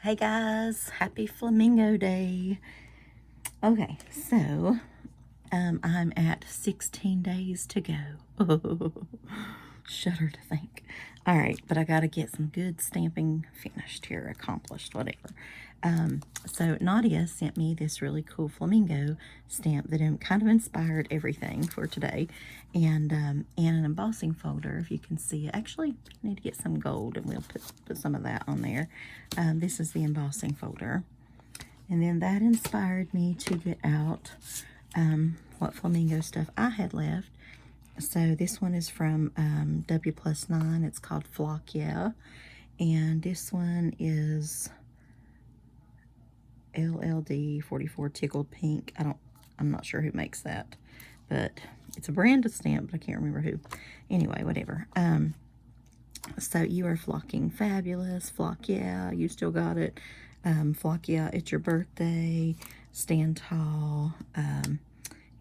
Hey guys, happy Flamingo Day. Okay, so I'm at 16 days to go. Oh, shudder to think. All right, but I got to get some good stamping finished here, accomplished, whatever. So Nadia sent me this really cool flamingo stamp that kind of inspired everything for today, and an embossing folder, if you can see it. Actually, I need to get some gold, and we'll put some of that on there. This is the embossing folder, and then that inspired me to get out what flamingo stuff I had left. So this one is from W+9. It's called Flock Yeah, and this one is LLD 44 Tickled Pink. I'm not sure who makes that, but it's a branded stamp, but I can't remember who. Anyway, whatever. So you are flocking fabulous. Flock yeah, you still got it. Flock yeah, it's your birthday. Stand tall.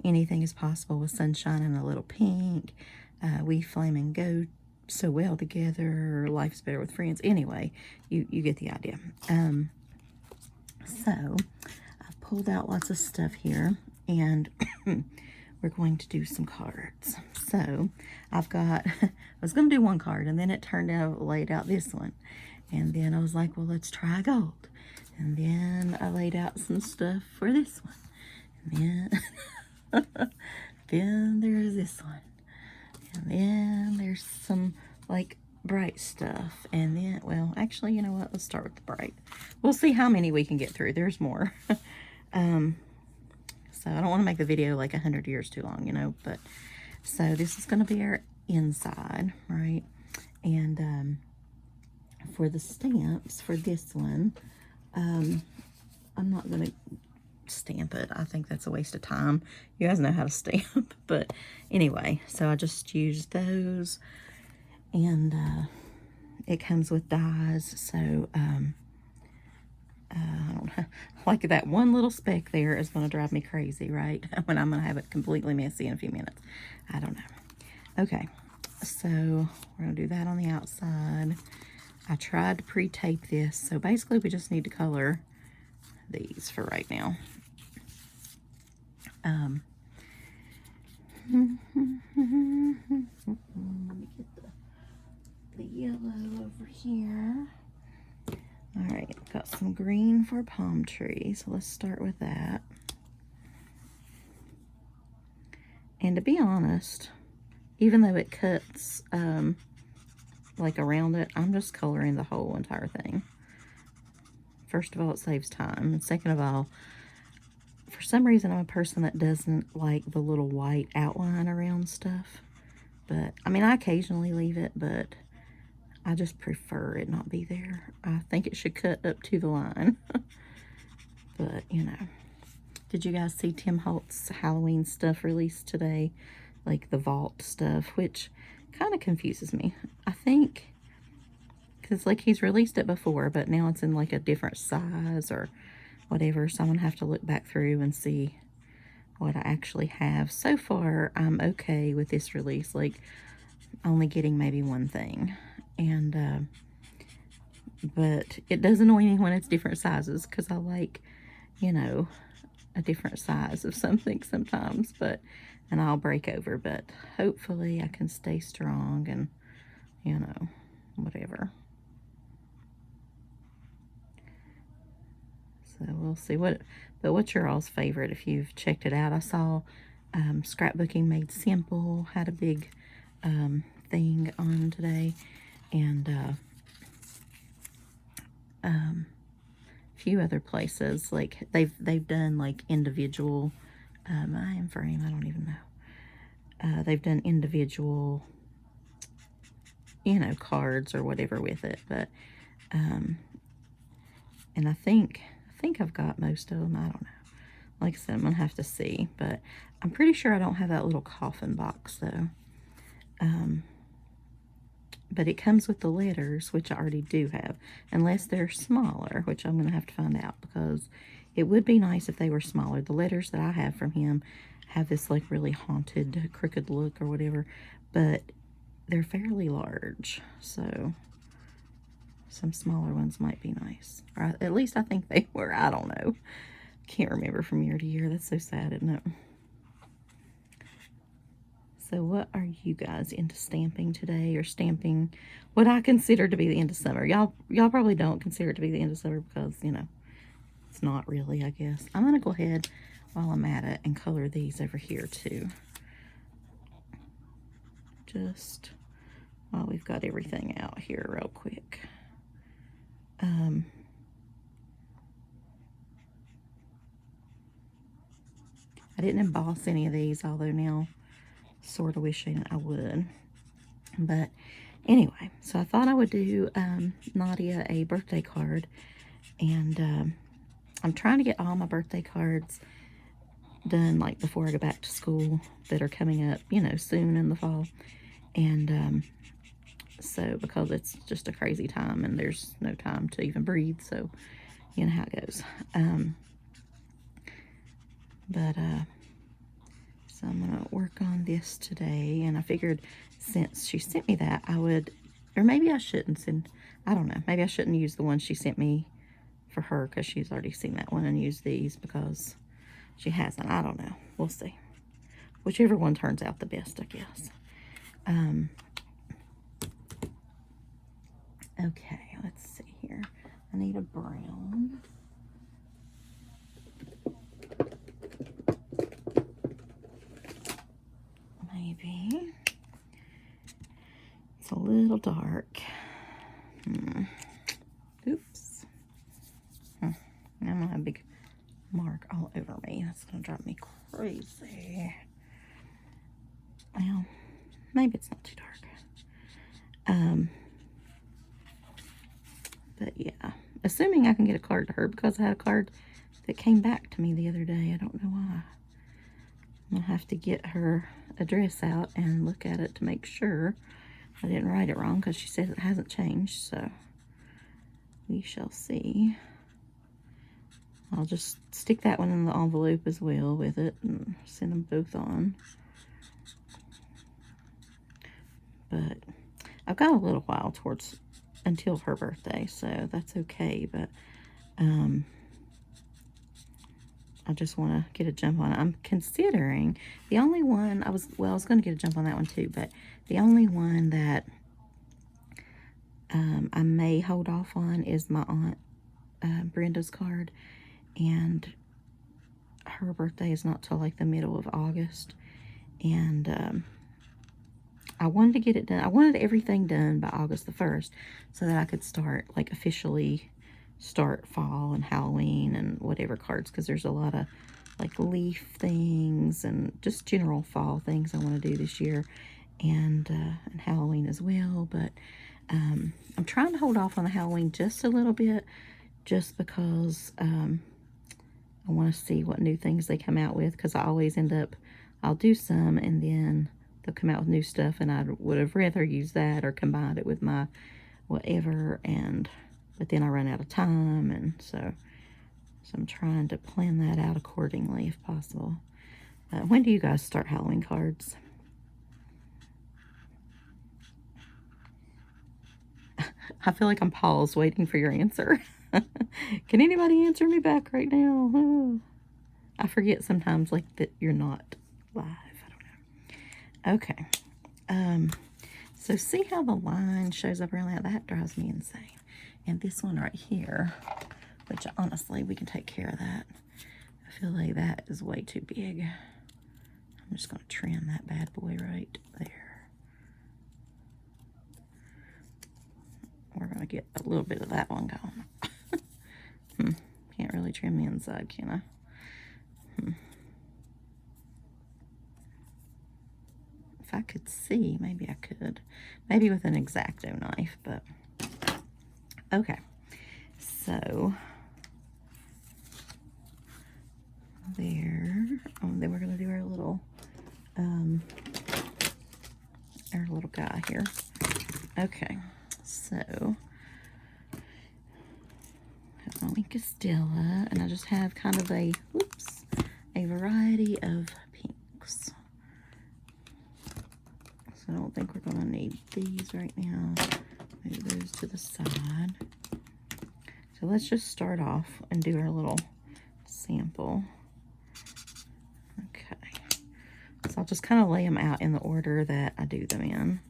Anything is possible with sunshine and a little pink. We Flamingo so well together. Life's better with friends. Anyway, you get the idea. So I've pulled out lots of stuff here, and we're going to do some cards. So I've got, I was going to do one card, and then it turned out, laid out this one. And then I was like, well, let's try gold. And then I laid out some stuff for this one. And then, then there's this one. And then there's some, like, bright stuff. And then, well, actually, you know what? Let's start with the bright. We'll see how many we can get through. There's more. So I don't want to make the video like 100 years too long, you know, but so this is going to be our inside, right? And for the stamps for this one, I'm not going to stamp it. I think that's a waste of time. You guys know how to stamp, but anyway, so I just used those, and it comes with dies, so I don't know, like that one little speck there is going to drive me crazy, right? When I'm going to have it completely messy in a few minutes. I don't know. Okay, so we're going to do that on the outside. I tried to pre-tape this, so basically we just need to color these for right now. Let me get the yellow over here. All right, got some green for palm tree, so let's start with that. And to be honest, even though it cuts like around it, I'm just coloring the whole entire thing. First of all, it saves time, and second of all, for some reason, I'm a person that doesn't like the little white outline around stuff. But, I mean, I occasionally leave it, but I just prefer it not be there. I think it should cut up to the line. But, you know. Did you guys see Tim Holtz's Halloween stuff released today? Like the vault stuff, which kind of confuses me. I think, because, like, he's released it before, but now it's in, like, a different size or whatever, so I'm going to have to look back through and see what I actually have. So far, I'm okay with this release, like, only getting maybe one thing. And, but it does annoy me when it's different sizes, because I like, you know, a different size of something sometimes, and I'll break over, but hopefully I can stay strong and, you know, whatever. So we'll see what's your all's favorite if you've checked it out. I saw Scrapbooking Made Simple had a big thing on today, and a few other places, like they've done like individual I am frame, I don't even know. They've done individual, you know, cards or whatever with it, but and I think I've got most of them. I don't know. Like I said, I'm going to have to see. But I'm pretty sure I don't have that little coffin box, though. But it comes with the letters, which I already do have. Unless they're smaller, which I'm going to have to find out. Because it would be nice if they were smaller. The letters that I have from him have this, like, really haunted, crooked look or whatever. But they're fairly large. So some smaller ones might be nice. Or at least I think they were. I don't know. Can't remember from year to year. That's so sad, isn't it? So what are you guys into stamping today, or stamping what I consider to be the end of summer? Y'all probably don't consider it to be the end of summer because, you know, it's not really, I guess. I'm going to go ahead while I'm at it and color these over here too. Just while we've got everything out here real quick. I didn't emboss any of these, although now sort of wishing I would. But anyway, so I thought I would do Nadia a birthday card. And I'm trying to get all my birthday cards done like before I go back to school that are coming up, you know, soon in the fall. And so because it's just a crazy time and there's no time to even breathe, so you know how it goes. So I'm gonna work on this today, and I figured since she sent me that, I would, or maybe I shouldn't send, I don't know, maybe I shouldn't use the one she sent me for her because she's already seen that one, and use these because she hasn't. I don't know. We'll see. Whichever one turns out the best, I guess. Okay, let's see here. I need a brown. Maybe. It's a little dark. Oops. Now I'm going to have a big mark all over me. That's going to drive me crazy. Well, maybe it's not too dark. But yeah, assuming I can get a card to her, because I had a card that came back to me the other day. I don't know why. I'm going to have to get her address out and look at it to make sure I didn't write it wrong, because she says it hasn't changed, so we shall see. I'll just stick that one in the envelope as well with it and send them both on. But I've got a little while until her birthday, so that's okay. But I just want to get a jump on it. I'm considering the only one I was going to get a jump on that one too, but the only one that I may hold off on is my aunt Brenda's card, and her birthday is not till like the middle of August, and I wanted to get it done. I wanted everything done by August the 1st so that I could start, like, officially start fall and Halloween and whatever cards, because there's a lot of, like, leaf things and just general fall things I want to do this year, and Halloween as well. But I'm trying to hold off on the Halloween just a little bit, just because I want to see what new things they come out with, because I always end up, I'll do some and then they'll come out with new stuff, and I would have rather used that or combined it with my whatever, but then I run out of time, and so I'm trying to plan that out accordingly if possible. When do you guys start Halloween cards? I feel like I'm paused waiting for your answer. Can anybody answer me back right now? Oh. I forget sometimes, like, that you're not live. Okay, so see how the line shows up around that? That drives me insane. And this one right here, which honestly, we can take care of that. I feel like that is way too big. I'm just going to trim that bad boy right there. We're going to get a little bit of that one going. Can't really trim the inside, can I? If I could see, maybe I could. Maybe with an X-Acto knife, but okay. So there. Then we're gonna do our little guy here. Okay. So got my Wink Stella, and I just have kind of a variety of pinks. I don't think we're going to need these right now. Move those to the side. So let's just start off and do our little sample. Okay. So I'll just kind of lay them out in the order that I do them in.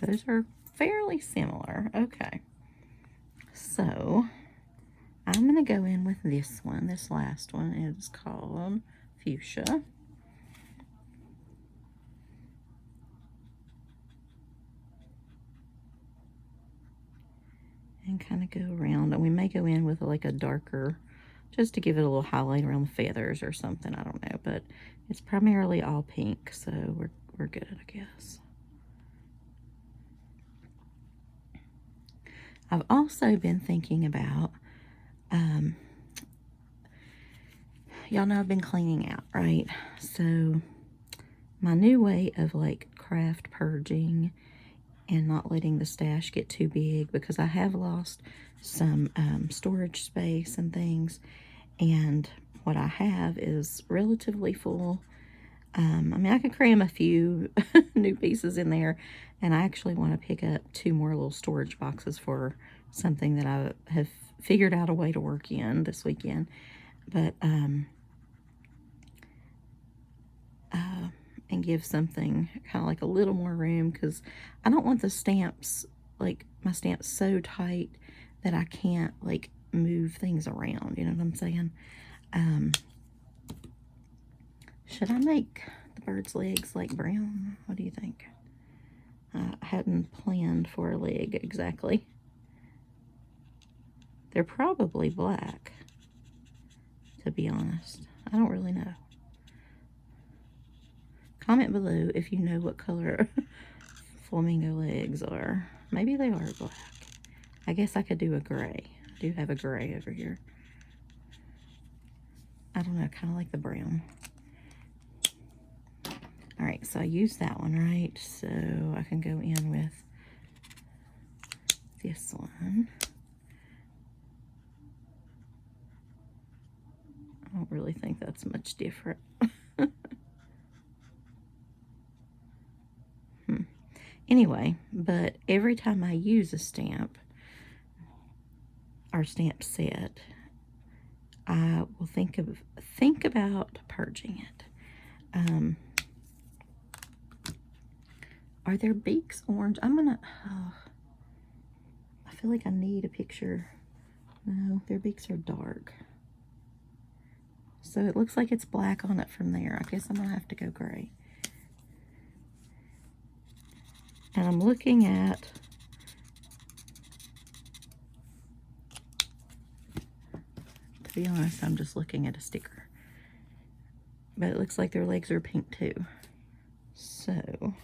Those are fairly similar. Okay. So I'm going to go in with this one. This last one is called Fuchsia. And kind of go around. And we may go in with like a darker, just to give it a little highlight around the feathers or something. I don't know. But it's primarily all pink, so we're good, I guess. I've also been thinking about, y'all know I've been cleaning out, right? So my new way of like craft purging and not letting the stash get too big, because I have lost some storage space and things, and what I have is relatively full. I mean, I could cram a few new pieces in there, and I actually want to pick up 2 more little storage boxes for something that I have figured out a way to work in this weekend. But, and give something kind of like a little more room, because I don't want the stamps, like my stamps so tight that I can't like move things around, you know what I'm saying? Should I make the bird's legs like brown? What do you think? I hadn't planned for a leg exactly. They're probably black, to be honest. I don't really know. Comment below if you know what color flamingo legs are. Maybe they are black. I guess I could do a gray. I do have a gray over here. I don't know, kind of like the brown. All right, so I used that one, right? So I can go in with this one. I don't really think that's much different. Anyway, but every time I use a stamp or stamp set, I will think about purging it. Are their beaks orange? I'm gonna, I feel like I need a picture. No, their beaks are dark. So it looks like it's black on it from there. I guess I'm gonna have to go gray. And I'm looking at, to be honest, I'm just looking at a sticker. But it looks like their legs are pink too. So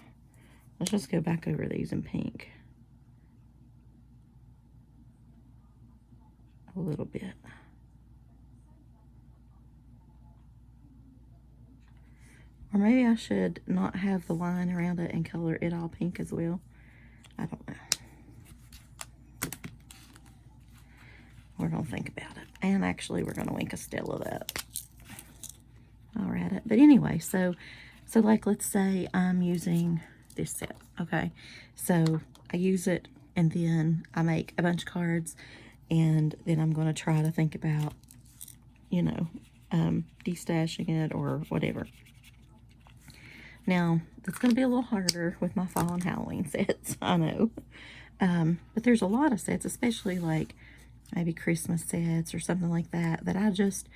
let's just go back over these in pink a little bit. Or maybe I should not have the line around it and color it all pink as well. I don't know. We're going to think about it. And actually, we're going to Wink a Stella that. I'll write it. But anyway, so like, let's say I'm using this set, okay? So I use it, and then I make a bunch of cards, and then I'm going to try to think about, you know, destashing it or whatever. Now, it's going to be a little harder with my fall and Halloween sets, I know. But there's a lot of sets, especially like maybe Christmas sets or something like that, that I just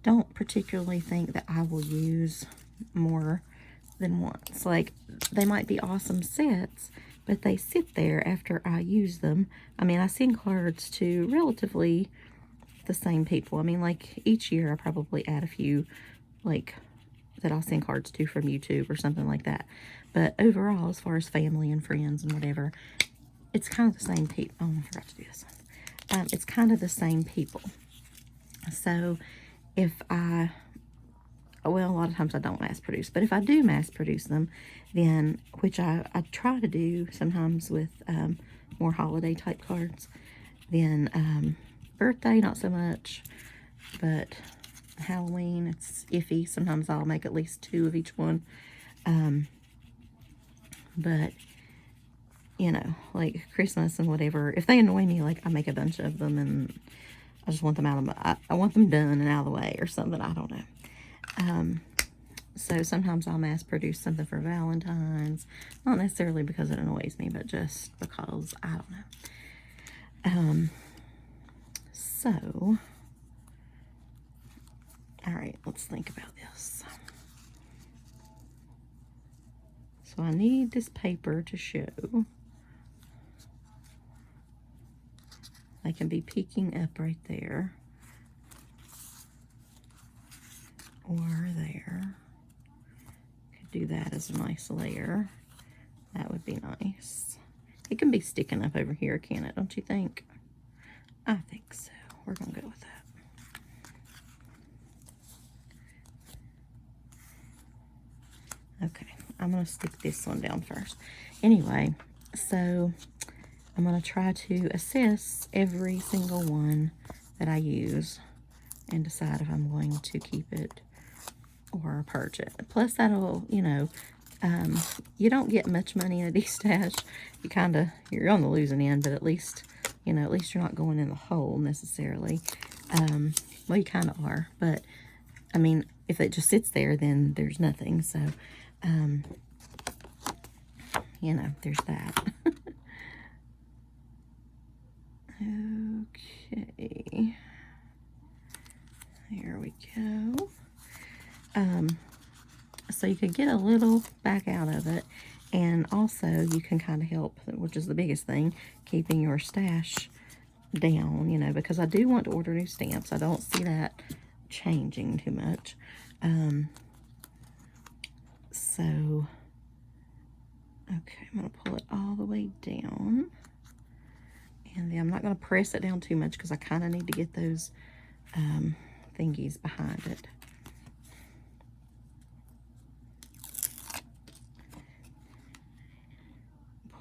don't particularly think that I will use more than once. Like, they might be awesome sets, but they sit there after I use them. I mean, I send cards to relatively the same people. I mean, like, each year I probably add a few, like, that I'll send cards to from YouTube or something like that. But overall, as far as family and friends and whatever, it's kind of the same people. Oh, I forgot to do this one. It's kind of the same people. So if I well, a lot of times I don't mass produce, but if I do mass produce them, then, which I try to do sometimes with more holiday type cards, then birthday, not so much, but Halloween, it's iffy. Sometimes I'll make at least 2 of each one. But, you know, like Christmas and whatever, if they annoy me, like I make a bunch of them and I just want them out of I want them done and out of the way or something. I don't know. So sometimes I'll mass produce something for Valentine's. Not necessarily because it annoys me, but just because, I don't know. So, all right, let's think about this. So I need this paper to show. They can be peeking up right there. Or there. Could do that as a nice layer. That would be nice. It can be sticking up over here, can it? Don't you think? I think so. We're going to go with that. Okay, I'm going to stick this one down first. Anyway, so I'm going to try to assess every single one that I use and decide if I'm going to keep it or purge it. Plus, that'll, you know, you don't get much money in a de-stash. You're on the losing end, but at least, you know, at least you're not going in the hole necessarily. Well, you kind of are, but, I mean, if it just sits there, then there's nothing. So, you know, there's that. Okay. There we go. So you could get a little back out of it, and also you can kind of help, which is the biggest thing, keeping your stash down, you know, because I do want to order new stamps. I don't see that changing too much. So, okay, I'm going to pull it all the way down. And then I'm not going to press it down too much because I kind of need to get those thingies behind it.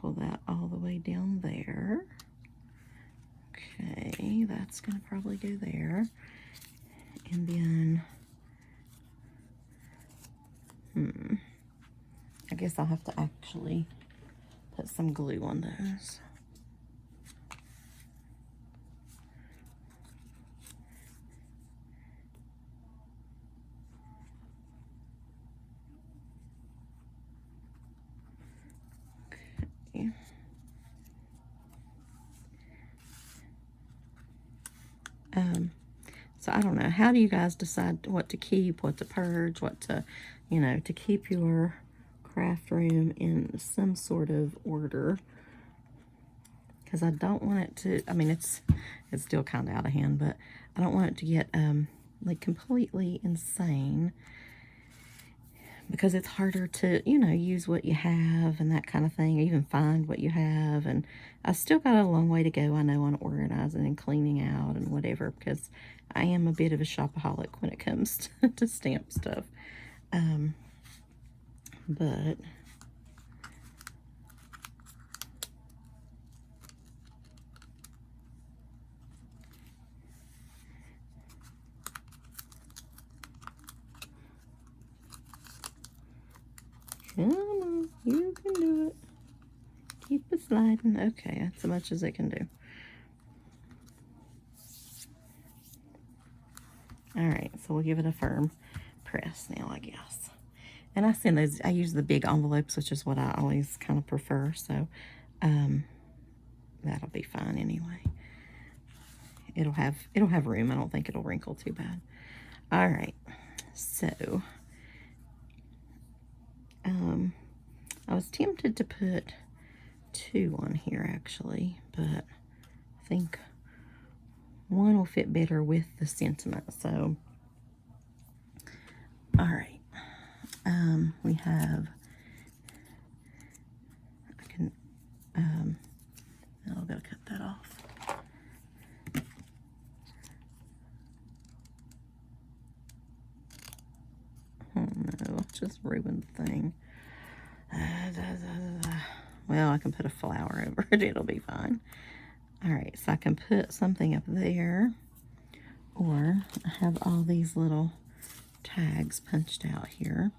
Pull that all the way down there. Okay, that's going to probably go there. And then, I guess I'll have to actually put some glue on those. Okay. So I don't know. How do you guys decide what to keep, what to purge, what to, you know, to keep your craft room in some sort of order? Because I don't want it to, I mean, it's still kind of out of hand, but I don't want it to get, like, completely insane. Because it's harder to, you know, use what you have and that kind of thing, even find what you have. And I still got a long way to go, I know, on organizing and cleaning out and whatever, because I am a bit of a shopaholic when it comes to stamp stuff. But come on, you can do it. Keep it sliding. Okay, that's as much as it can do. Alright, so we'll give it a firm press now, I guess. And I use the big envelopes, which is what I always kind of prefer, so that'll be fine anyway. It'll have room. I don't think it'll wrinkle too bad. Alright, so I was tempted to put 2 on here actually, but I think one will fit better with the sentiment. So, all right. We have, I've got to cut that off. ruin the thing. Well, I can put a flower over it. It'll be fine. All right, so I can put something up there. Or I have all these little tags punched out here.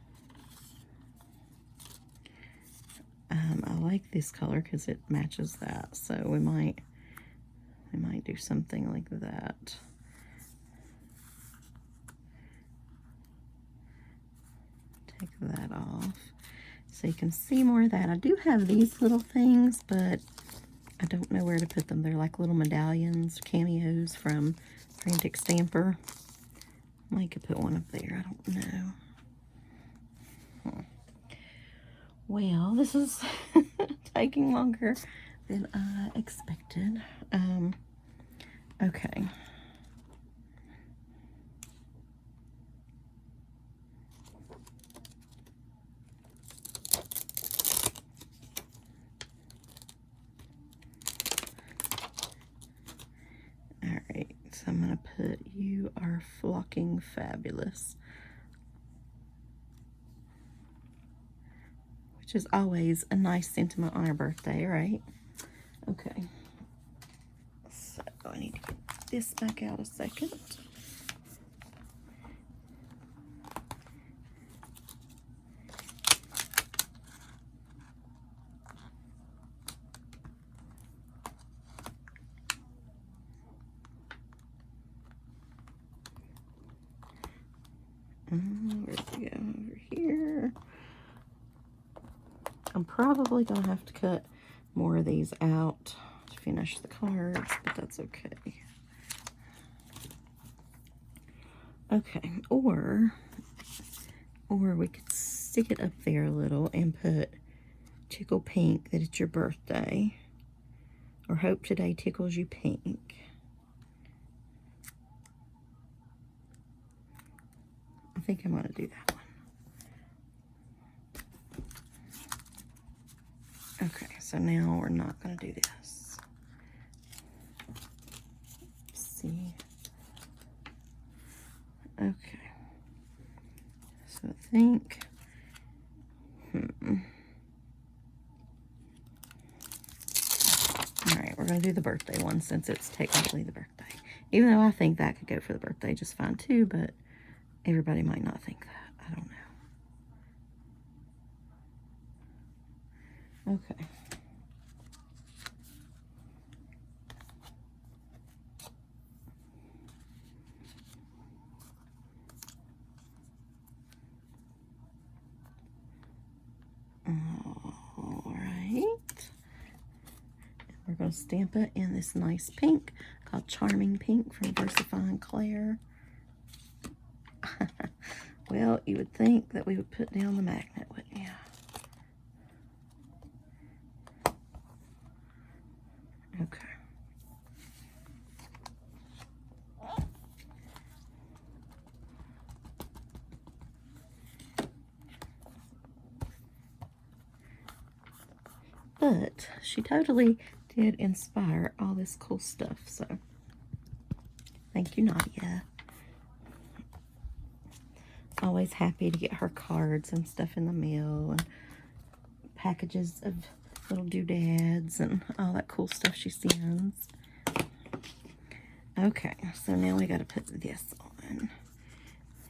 I like this color because it matches that. So we might do something like that. Take that off so you can see more of that. I do have these little things, but I don't know where to put them. They're like little medallions, cameos from Frantic Stamper. I could put one up there. I don't know. Well, this is taking longer than I expected. Okay. Alright, so I'm going to put "You are flocking fabulous," which is always a nice sentiment on our birthday, right? Okay. So I need to get this back out a second. Where'd we go? Over here. I'm probably going to have to cut more of these out to finish the cards, but that's okay. Okay, or we could stick it up there a little and put "Tickle Pink that it's your birthday," or "Hope today tickles you pink." I think I'm going to do that one. Okay, so now we're not going to do this. Let's see. Okay. So I think, all right, we're going to do the birthday one since it's technically the birthday. Even though I think that could go for the birthday just fine too, but everybody might not think that. I don't know. Okay. All right. We're going to stamp it in this nice pink called Charming Pink from Versifying Claire. Well, you would think that we would put down the magnet, wouldn't you? Okay. But she totally did inspire all this cool stuff, so thank you, Nadia. Always happy to get her cards and stuff in the mail, and packages of little doodads and all that cool stuff she sends. Okay, so now we got to put this on.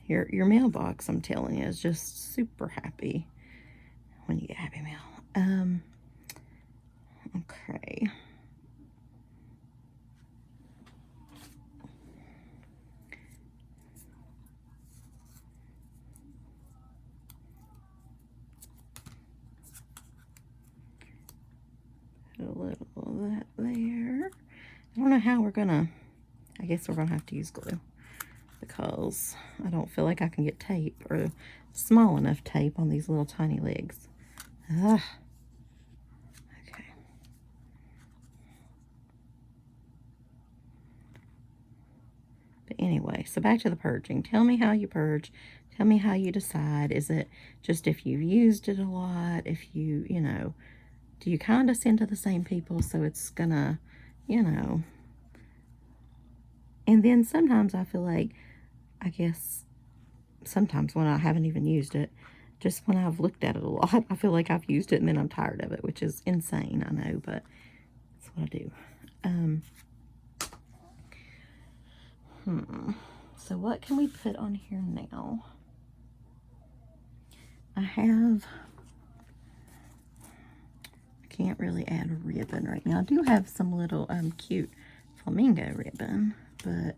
Your mailbox, I'm telling you, is just super happy when you get happy mail. Okay. Put a little of that there. I don't know how we're gonna, I guess we're gonna have to use glue because I don't feel like I can get tape or small enough tape on these little tiny legs. Ugh. Okay. But anyway, so back to the purging. Tell me how you purge. Tell me how you decide. Is it just if you've used it a lot? If you, do you kind of send to the same people so it's gonna, And then sometimes I feel like, I guess, sometimes when I haven't even used it, just when I've looked at it a lot, I feel like I've used it and then I'm tired of it, which is insane, I know, but that's what I do. So what can we put on here now? I can't really add a ribbon right now. I do have some little cute flamingo ribbon, but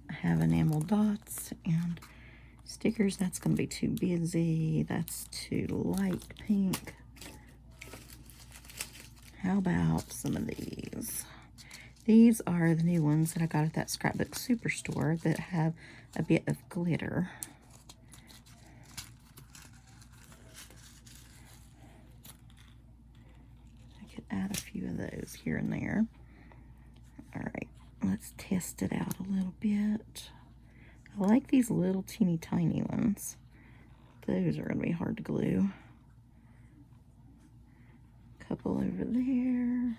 I have enamel dots and stickers. That's going to be too busy. That's too light pink. How about some of these? These are the new ones that I got at that Scrapbook Superstore that have a bit of glitter. I could add a few of those here and there. All right, let's test it out a little bit. I like these little teeny tiny ones. Those are going to be hard to glue. Couple over there.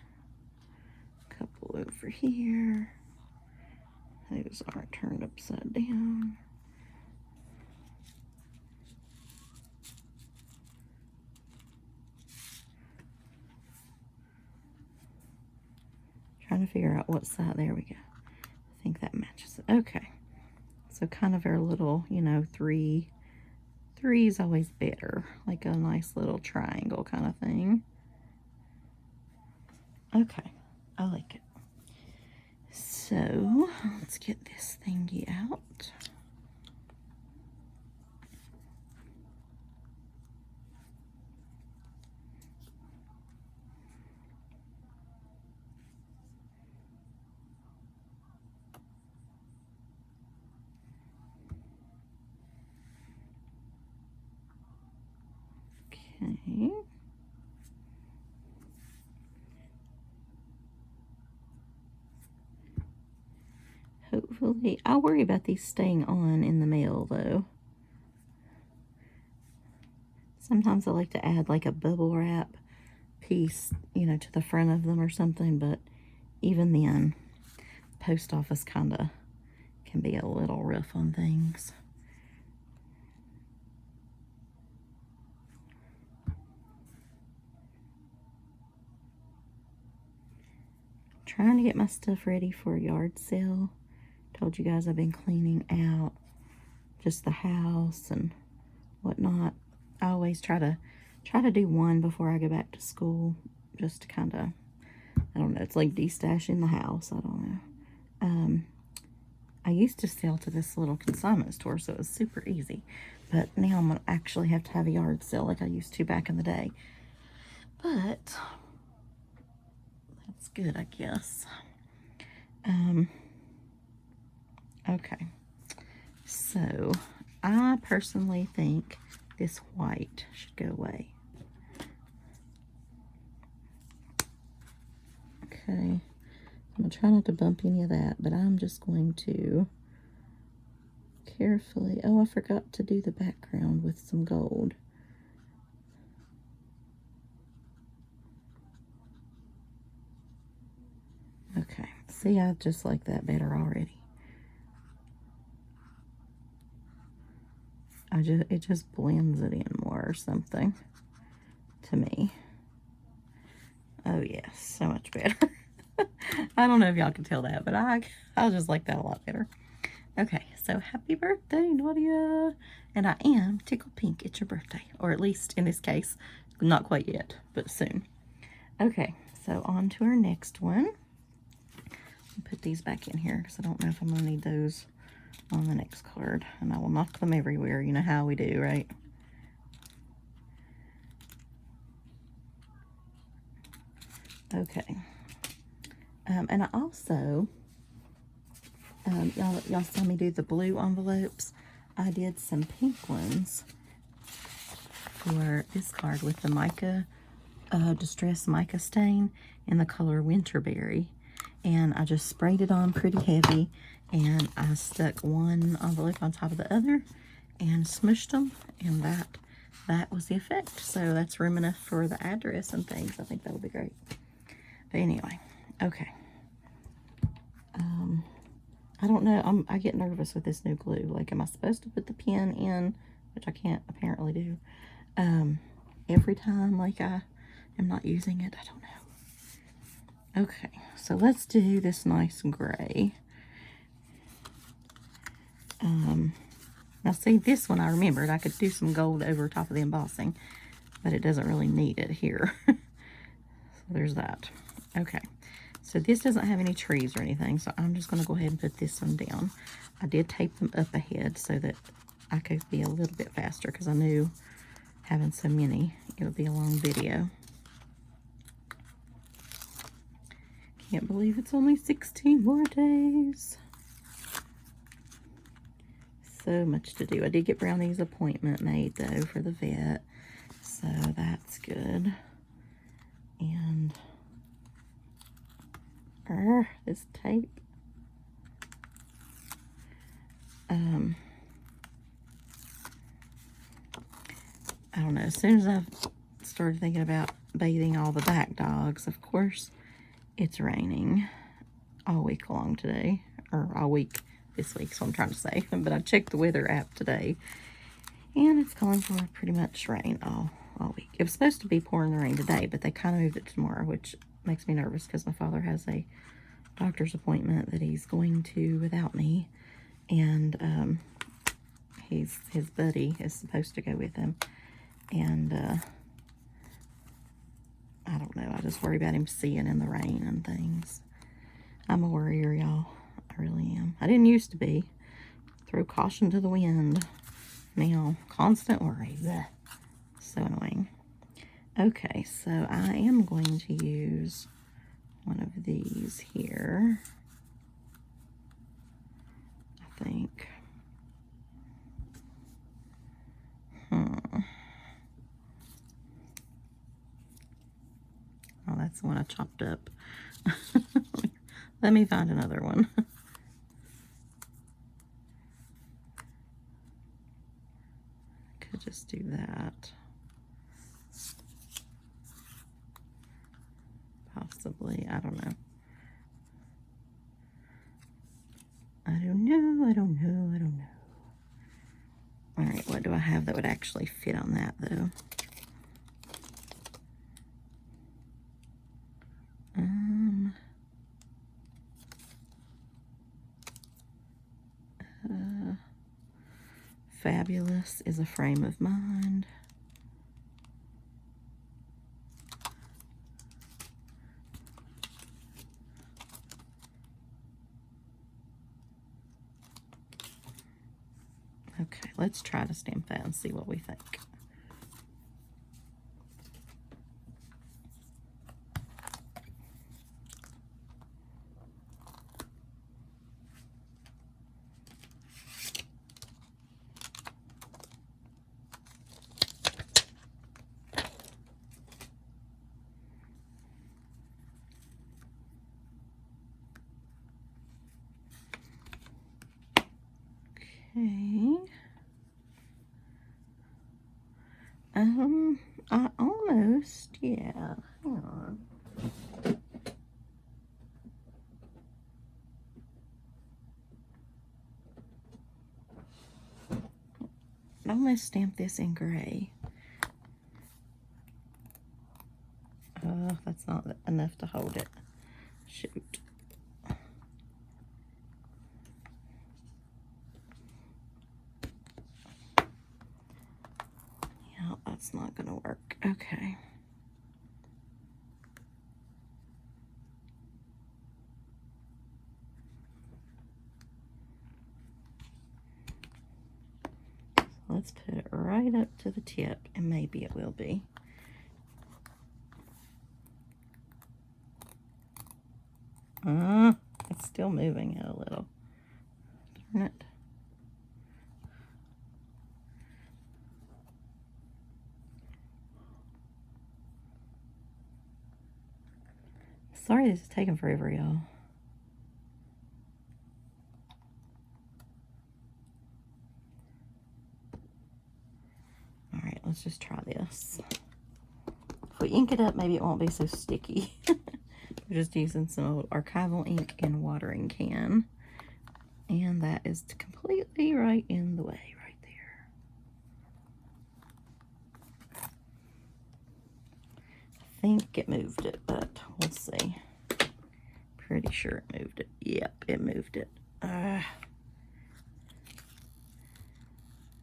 Couple over here. Those aren't turned upside down. Trying to figure out what side. There we go. I think that matches it. Okay. So kind of our little, you know, three is always better. Like a nice little triangle kind of thing. Okay. I like it. So let's get this thingy out. Okay. Hopefully, I'll worry about these staying on in the mail though. Sometimes I like to add like a bubble wrap piece, you know, to the front of them or something, but even then, post office kind of can be a little rough on things. Trying to get my stuff ready for a yard sale. Told you guys I've been cleaning out just the house and whatnot. I always try to do one before I go back to school, just to kind of, I don't know, it's like destashing the house. I don't know. I used to sell to this little consignment store, so it was super easy. But now I'm going to actually have to have a yard sale like I used to back in the day. But that's good, I guess. Okay. So, I personally think this white should go away. Okay. I'm going to try not to bump any of that, but I'm just going to carefully... Oh, I forgot to do the background with some gold. Okay. See, I just like that better already. It just blends it in more or something to me. Oh yes, so much better. I don't know if y'all can tell that, but I just like that a lot better. Okay, so happy birthday, Nadia. And I am tickled pink. It's your birthday. Or at least in this case, not quite yet, but soon. Okay, so on to our next one. Put these back in here because I don't know if I'm going to need those on the next card. And I will knock them everywhere. You know how we do, right? Okay. And I also, y'all saw me do the blue envelopes. I did some pink ones for this card with the mica, distress mica stain in the color Winterberry. And I just sprayed it on pretty heavy, and I stuck one envelope on top of the other and smushed them, and that was the effect. So that's room enough for the address and things. I think that'll be great. But anyway, okay. I don't know. I get nervous with this new glue. Like, am I supposed to put the pin in, which I can't apparently do, every time, like I am not using it? I don't know. Okay, so let's do this nice gray. Now see, this one I remembered. I could do some gold over top of the embossing, but it doesn't really need it here. So there's that. Okay, so this doesn't have any trees or anything, so I'm just going to go ahead and put this one down. I did tape them up ahead so that I could be a little bit faster, because I knew having so many, it would be a long video. Can't believe it's only 16 more days. So much to do. I did get Brownie's appointment made, though, for the vet, so that's good. And this tape. I don't know. As soon as I started thinking about bathing all the back dogs, of course, it's raining all week long today, or all week this week, so I'm trying to say. But I checked the weather app today, and it's calling for pretty much rain all week. It was supposed to be pouring the rain today, but they kind of moved it to tomorrow, which makes me nervous because my father has a doctor's appointment that he's going to without me, and his buddy is supposed to go with him, and I don't know, I just worry about him seeing in the rain and things. I'm a worrier, y'all. I really am. I didn't used to be. Throw caution to the wind. Now, constant worry. Blech. So annoying. Okay, so I am going to use one of these here. I think. Oh, that's the one I chopped up. Let me find another one. Could just do that. Possibly, I don't know. I don't know. All right, what do I have that would actually fit on that, though? Fabulous is a frame of mind. Okay, let's try to stamp that and see what we think. Okay. I almost, yeah, hang on. I almost stamped this in gray. That's not enough to hold it. Shoot. Yeah, that's not gonna work. Okay. Let's put it right up to the tip, and maybe it will be. It's still moving it a little. Darn it. Sorry this is taking forever, y'all. All right, let's just try this. If we ink it up, maybe it won't be so sticky. We're just using some old archival ink and watering can. And that is completely right in the way right there. I think it moved it, but we'll see. Pretty sure it moved it. Yep, it moved it.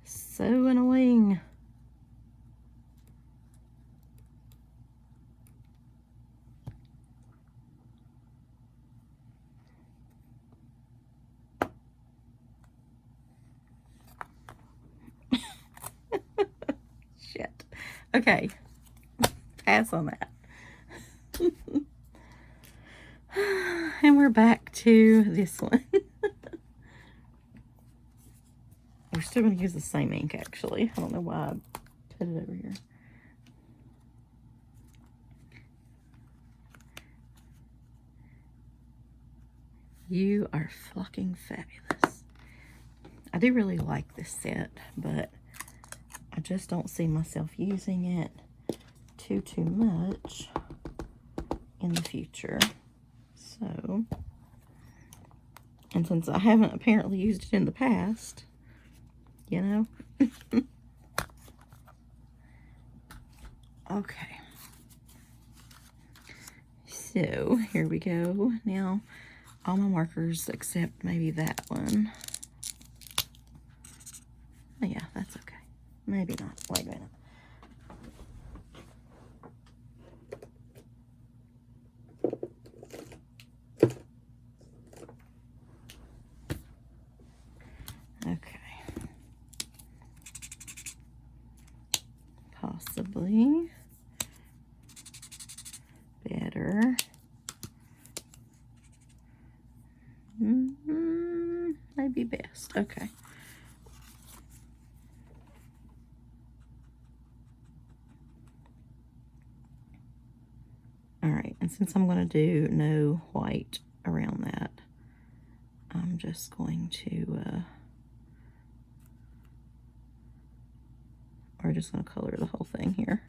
So annoying. Shit. Okay. Pass on that. And we're back to this one. We're still going to use the same ink, actually. I don't know why I put it over here. You are fucking fabulous. I do really like this set, but I just don't see myself using it too much in the future. So, and since I haven't apparently used it in the past, you know. Okay. So, here we go. Now, all my markers except maybe that one. Oh, yeah, that's okay. Maybe not. Wait a minute. Okay. Possibly better. Maybe best. Okay. All right, and since I'm going to do no white around that, I'm just going to, we're just going to color the whole thing here.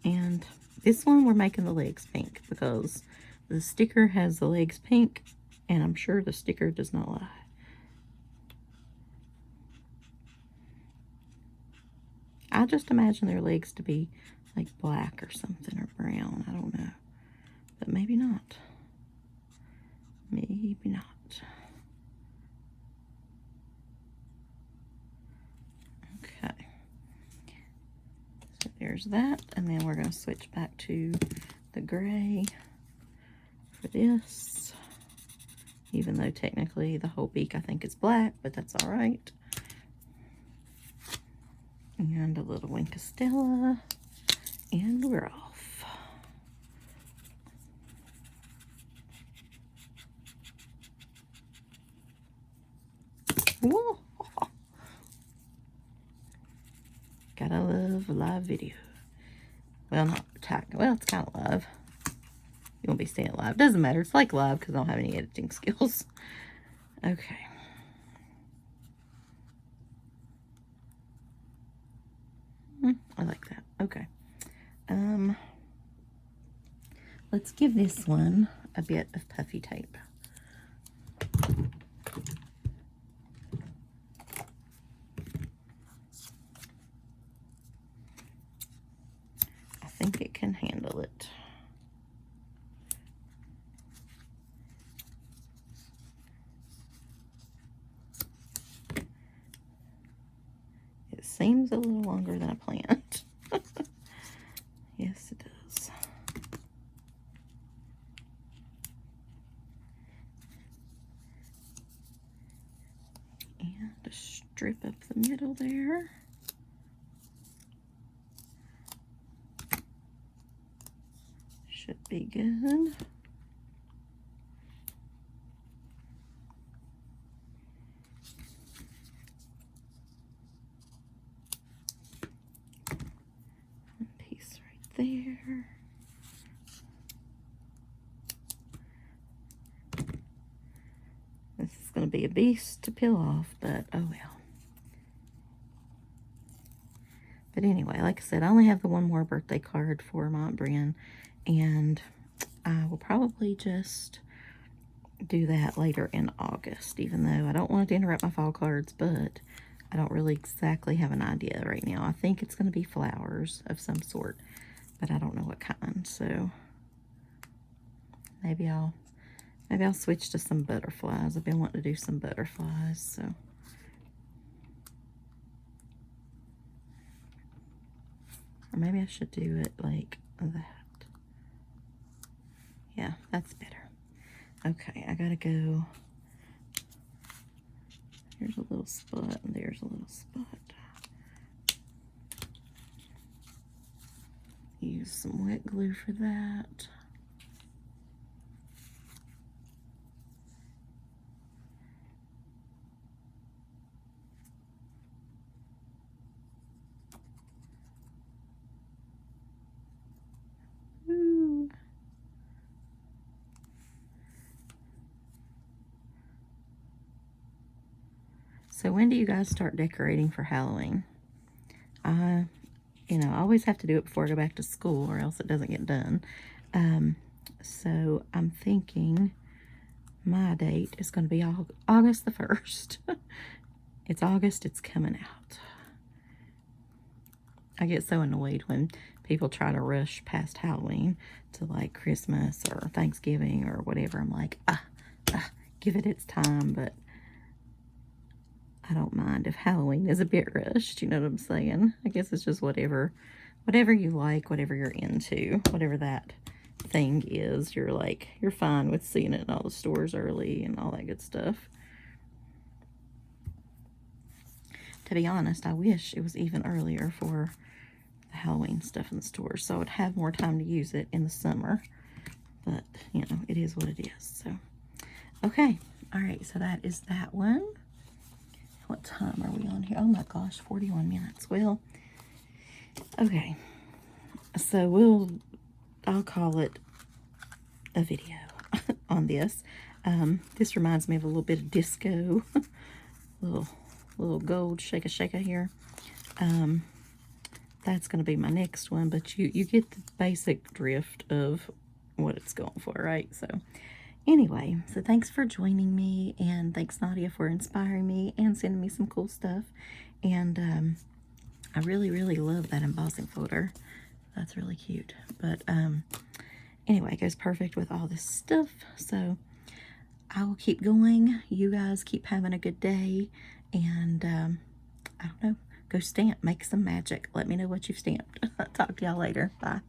And this one we're making the legs pink because the sticker has the legs pink, and I'm sure the sticker does not lie. I just imagine their legs to be like black or something, or brown. I don't know. But maybe not. Maybe not. Okay. So there's that. And then we're going to switch back to the gray for this. Even though technically the whole beak I think is black, but that's all right. And a little Wink of Stella, and we're off. Whoa. Gotta love a live video. Well, not well, it's kind of live. You won't be seeing it live. Doesn't matter. It's like live because I don't have any editing skills. Okay. I like that. Okay. Let's give this one a bit of puffy tape. I think it can handle it. It seems a little longer than I planned. Yes, it does. And a strip up the middle there. Should be good. One piece right there. This is going to be a beast to peel off, but oh well. But anyway, like I said, I only have the one more birthday card for my Aunt Brienne, and I will probably just do that later in August, even though I don't want to interrupt my fall cards, but I don't really exactly have an idea right now. I think it's going to be flowers of some sort, but I don't know what kind. So maybe I'll switch to some butterflies. I've been wanting to do some butterflies, so. Or maybe I should do it like that. Yeah, that's better. Okay, I gotta go. Here's a little spot, and there's a little spot. Use some wet glue for that. Ooh. So when do you guys start decorating for Halloween? I always have to do it before I go back to school or else it doesn't get done. So I'm thinking my date is going to be August the 1st. It's August, it's coming out. I get so annoyed when people try to rush past Halloween to like Christmas or Thanksgiving or whatever. I'm like, give it its time, but I don't mind if Halloween is a bit rushed, you know what I'm saying? I guess it's just whatever you like, whatever you're into, whatever that thing is, you're fine with seeing it in all the stores early and all that good stuff. To be honest, I wish it was even earlier for the Halloween stuff in the stores, so I would have more time to use it in the summer. But, it is what it is, so. Okay, all right, so that is that one. What time are we on here? Oh my gosh, 41 minutes. Well, okay. So I'll call it a video on this. This reminds me of a little bit of disco. little gold shaka here. That's going to be my next one, but you get the basic drift of what it's going for, right? So anyway, so thanks for joining me, and thanks, Nadia, for inspiring me and sending me some cool stuff. And I really, really love that embossing folder. That's really cute. But anyway, it goes perfect with all this stuff. So I will keep going. You guys keep having a good day. And I don't know, go stamp, make some magic. Let me know what you've stamped. Talk to y'all later. Bye.